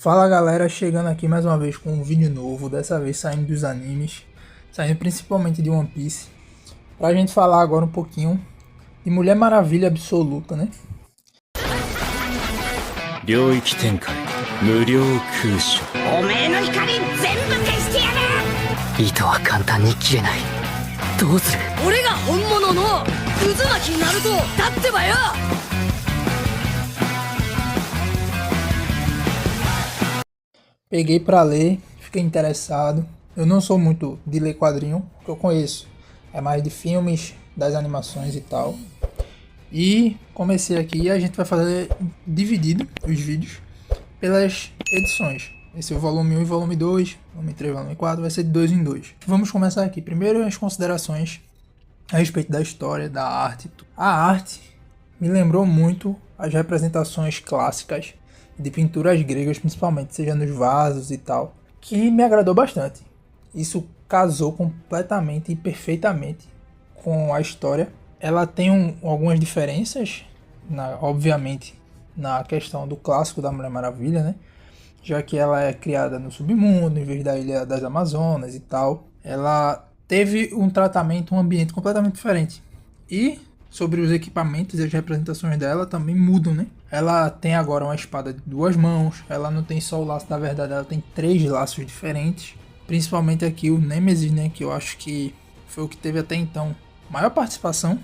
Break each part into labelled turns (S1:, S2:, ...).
S1: Fala galera, chegando aqui mais uma vez com um vídeo novo, dessa vez saindo dos animes, saindo principalmente de One Piece, pra gente falar agora um pouquinho de Mulher Maravilha Absoluta, né?
S2: 領域展開無料空所
S3: おめえの光全部消してやる。
S4: 糸は簡単に切れない。どうする？
S3: 俺が本物の渦巻きナルトだってばよ。
S1: Peguei pra ler, fiquei interessado. Eu não sou muito de ler quadrinho, que eu conheço. É mais de filmes, das animações e tal. E comecei aqui e a gente vai fazer dividido os vídeos pelas edições. Esse é o volume 1 e volume 2, volume 3 e volume 4, vai ser de 2 em 2. Vamos começar aqui. Primeiro as considerações a respeito da história, da arte. A arte me lembrou muito as representações clássicas de pinturas gregas, principalmente, seja nos vasos e tal, que me agradou bastante. Isso casou completamente e perfeitamente com a história. Ela tem algumas diferenças, obviamente, na questão do clássico da Mulher Maravilha, né? Já que ela é criada no submundo, em vez da Ilha das Amazonas e tal. Ela teve um tratamento, um ambiente completamente diferente. E sobre os equipamentos e as representações dela também mudam, né? Ela tem agora uma espada de 2 mãos, ela não tem só o laço, na verdade ela tem 3 laços diferentes. Principalmente aqui o Nemesis, né? Que eu acho que foi o que teve até então maior participação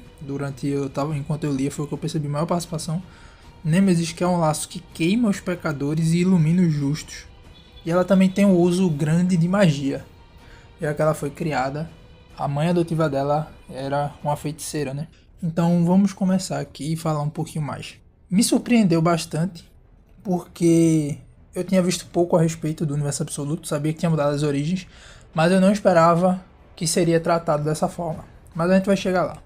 S1: enquanto eu lia, foi o que eu percebi, maior participação. Nemesis, que é um laço que queima os pecadores e ilumina os justos. E ela também tem um uso grande de magia, já que ela foi criada, a mãe adotiva dela era uma feiticeira, né? Então vamos começar aqui e falar um pouquinho mais. Me surpreendeu bastante, porque eu tinha visto pouco a respeito do Universo Absoluto, sabia que tinha mudado as origens, mas eu não esperava que seria tratado dessa forma. Mas a gente vai chegar lá.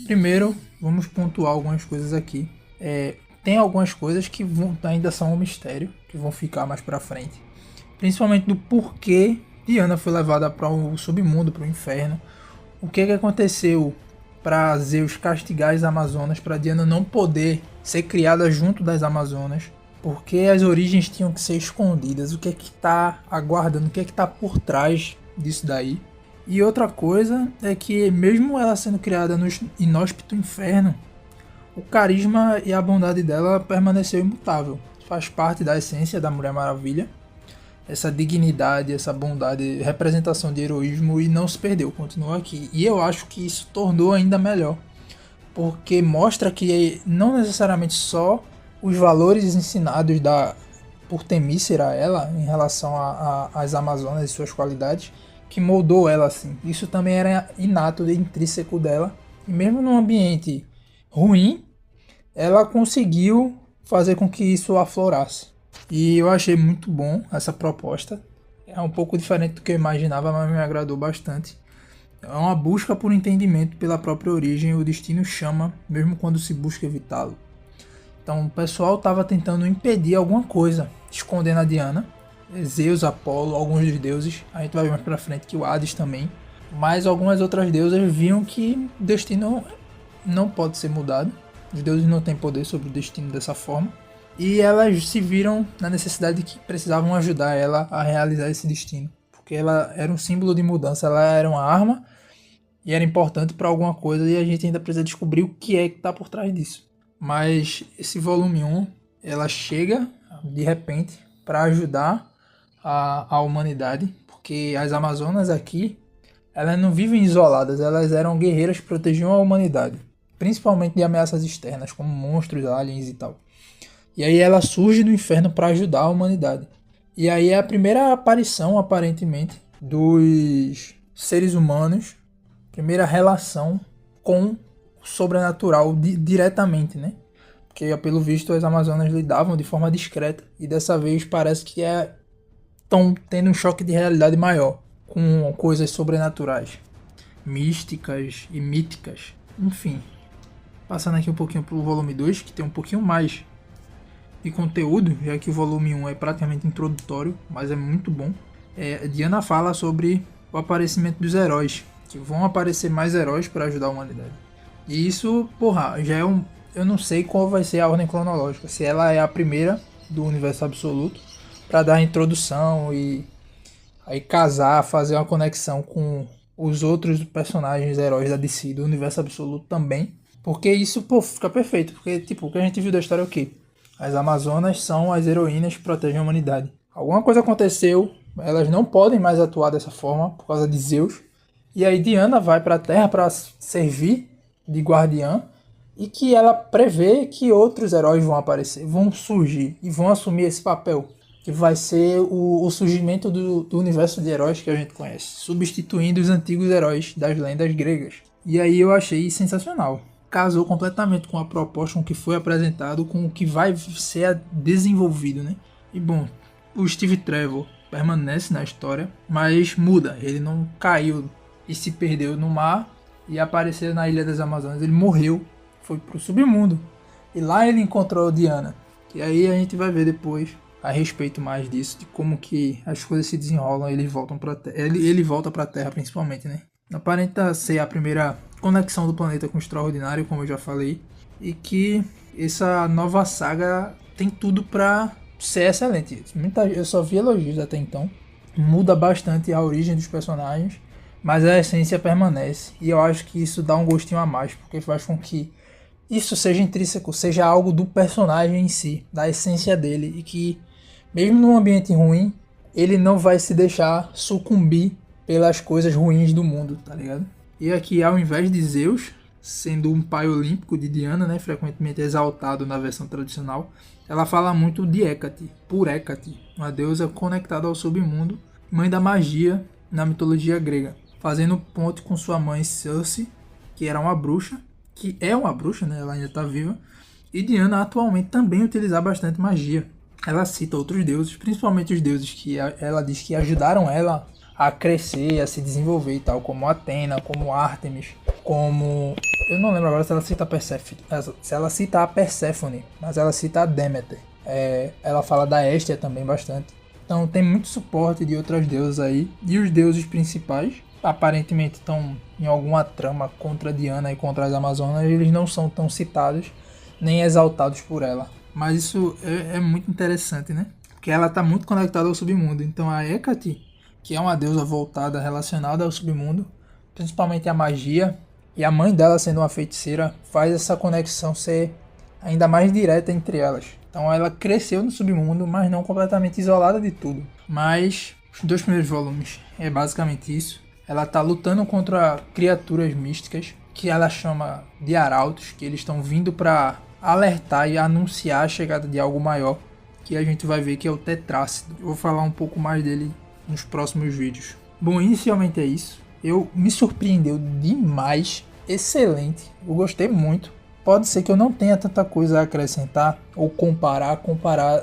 S1: Primeiro, vamos pontuar algumas coisas aqui. Tem algumas coisas que ainda são um mistério, que vão ficar mais pra frente. Principalmente do porquê Diana foi levada para o submundo, para o inferno. O que aconteceu para Zeus castigar as Amazonas, para Diana não poder ser criada junto das Amazonas, porque as origens tinham que ser escondidas, o que é que está aguardando, o que é que está por trás disso daí. E outra coisa é que mesmo ela sendo criada no inóspito inferno, o carisma e a bondade dela permaneceu imutável, faz parte da essência da Mulher Maravilha, essa dignidade, essa bondade, representação de heroísmo, e não se perdeu, continua aqui. E eu acho que isso tornou ainda melhor, porque mostra que não necessariamente só os valores ensinados por Temícera a ela, em relação às Amazonas e suas qualidades, que moldou ela assim. Isso também era inato, intrínseco dela, e mesmo num ambiente ruim, ela conseguiu fazer com que isso aflorasse. E eu achei muito bom essa proposta. É um pouco diferente do que eu imaginava, mas me agradou bastante. É uma busca por entendimento pela própria origem, o destino chama, mesmo quando se busca evitá-lo. Então o pessoal estava tentando impedir alguma coisa, escondendo a Diana, Zeus, Apolo, alguns dos deuses. A gente vai ver mais pra frente que o Hades também. Mas algumas outras deusas viam que o destino não pode ser mudado. Os deuses não têm poder sobre o destino dessa forma. E elas se viram na necessidade de que precisavam ajudar ela a realizar esse destino. Porque ela era um símbolo de mudança, ela era uma arma e era importante para alguma coisa, e a gente ainda precisa descobrir o que é que está por trás disso. Mas esse volume 1, ela chega de repente para ajudar a humanidade, porque as Amazonas aqui, elas não vivem isoladas, elas eram guerreiras que protegiam a humanidade, principalmente de ameaças externas, como monstros, aliens e tal. E aí ela surge do inferno para ajudar a humanidade. E aí é a primeira aparição, aparentemente, dos seres humanos, primeira relação com o sobrenatural diretamente, né? Porque, pelo visto, as Amazonas lidavam de forma discreta, e dessa vez parece que estão tendo um choque de realidade maior, com coisas sobrenaturais, místicas e míticas. Enfim, passando aqui um pouquinho pro volume 2, que tem um pouquinho mais de conteúdo, já que o volume 1 é praticamente introdutório, mas é muito bom. Diana fala sobre o aparecimento dos heróis, que vão aparecer mais heróis para ajudar a humanidade. E isso, porra, já é eu não sei qual vai ser a ordem cronológica, se ela é a primeira do Universo Absoluto, para dar a introdução e aí casar, fazer uma conexão com os outros personagens heróis da DC, do Universo Absoluto também. Porque isso, pô, fica perfeito. Porque, tipo, o que a gente viu da história é o quê? As Amazonas são as heroínas que protegem a humanidade. Alguma coisa aconteceu, elas não podem mais atuar dessa forma por causa de Zeus. E aí Diana vai pra Terra para servir de guardiã. E que ela prevê que outros heróis vão aparecer, vão surgir e vão assumir esse papel. Que vai ser o surgimento do universo de heróis que a gente conhece, substituindo os antigos heróis das lendas gregas. E aí eu achei sensacional. Casou completamente com a proposta, com o que foi apresentado, com o que vai ser desenvolvido, né? E bom, o Steve Trevor permanece na história, mas muda. Ele não caiu e se perdeu no mar e apareceu na Ilha das Amazonas. Ele morreu, foi pro submundo. E lá ele encontrou Diana. E aí a gente vai ver depois a respeito mais disso, de como que as coisas se desenrolam, eles voltam para ele volta para a Terra principalmente, né? Aparenta ser a primeira conexão do planeta com o extraordinário, como eu já falei, e que essa nova saga tem tudo para ser excelente. Eu só vi elogios até então. Muda bastante a origem dos personagens, mas a essência permanece, e eu acho que isso dá um gostinho a mais, porque faz com que isso seja intrínseco, seja algo do personagem em si, da essência dele, e que mesmo num ambiente ruim, ele não vai se deixar sucumbir pelas coisas ruins do mundo, tá ligado? E aqui, ao invés de Zeus, sendo um pai olímpico de Diana, né, frequentemente exaltado na versão tradicional, ela fala muito de Hécate, por Hécate, uma deusa conectada ao submundo, mãe da magia na mitologia grega, fazendo ponte com sua mãe Circe, que era uma bruxa, que é uma bruxa, né, ela ainda está viva, e Diana atualmente também utiliza bastante magia. Ela cita outros deuses, principalmente os deuses que ela diz que ajudaram ela a crescer, a se desenvolver e tal, como Atena, como Ártemis, como... Eu não lembro agora se ela cita a Perséfone, mas ela cita a Deméter. Ela fala da Hestia também bastante. Então tem muito suporte de outras deusas aí. E os deuses principais, aparentemente estão em alguma trama contra Diana e contra as Amazonas, eles não são tão citados nem exaltados por ela. Mas isso é muito interessante, né? Porque ela está muito conectada ao submundo. Então a Hécate, que é uma deusa voltada, relacionada ao submundo, principalmente a magia, e a mãe dela sendo uma feiticeira, faz essa conexão ser ainda mais direta entre elas. Então ela cresceu no submundo, mas não completamente isolada de tudo. Mas os 2 primeiros volumes é basicamente isso. Ela está lutando contra criaturas místicas, que ela chama de arautos, que eles estão vindo para alertar e anunciar a chegada de algo maior, que a gente vai ver que é o Tetrácido. Eu vou falar um pouco mais dele nos próximos vídeos. Bom, inicialmente é isso. Me surpreendeu demais, excelente, eu gostei muito. Pode ser que eu não tenha tanta coisa a acrescentar ou comparar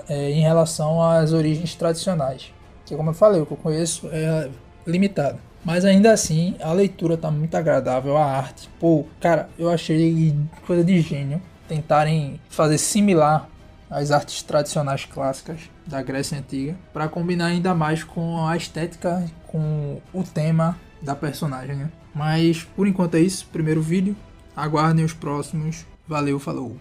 S1: em relação às origens tradicionais, que como eu falei, o que eu conheço é limitado. Mas ainda assim, a leitura tá muito agradável, a arte, pô, cara, eu achei coisa de gênio tentarem fazer similar às artes tradicionais clássicas da Grécia Antiga, para combinar ainda mais com a estética, com o tema da personagem, né? Mas por enquanto é isso, primeiro vídeo, aguardem os próximos, valeu, falou!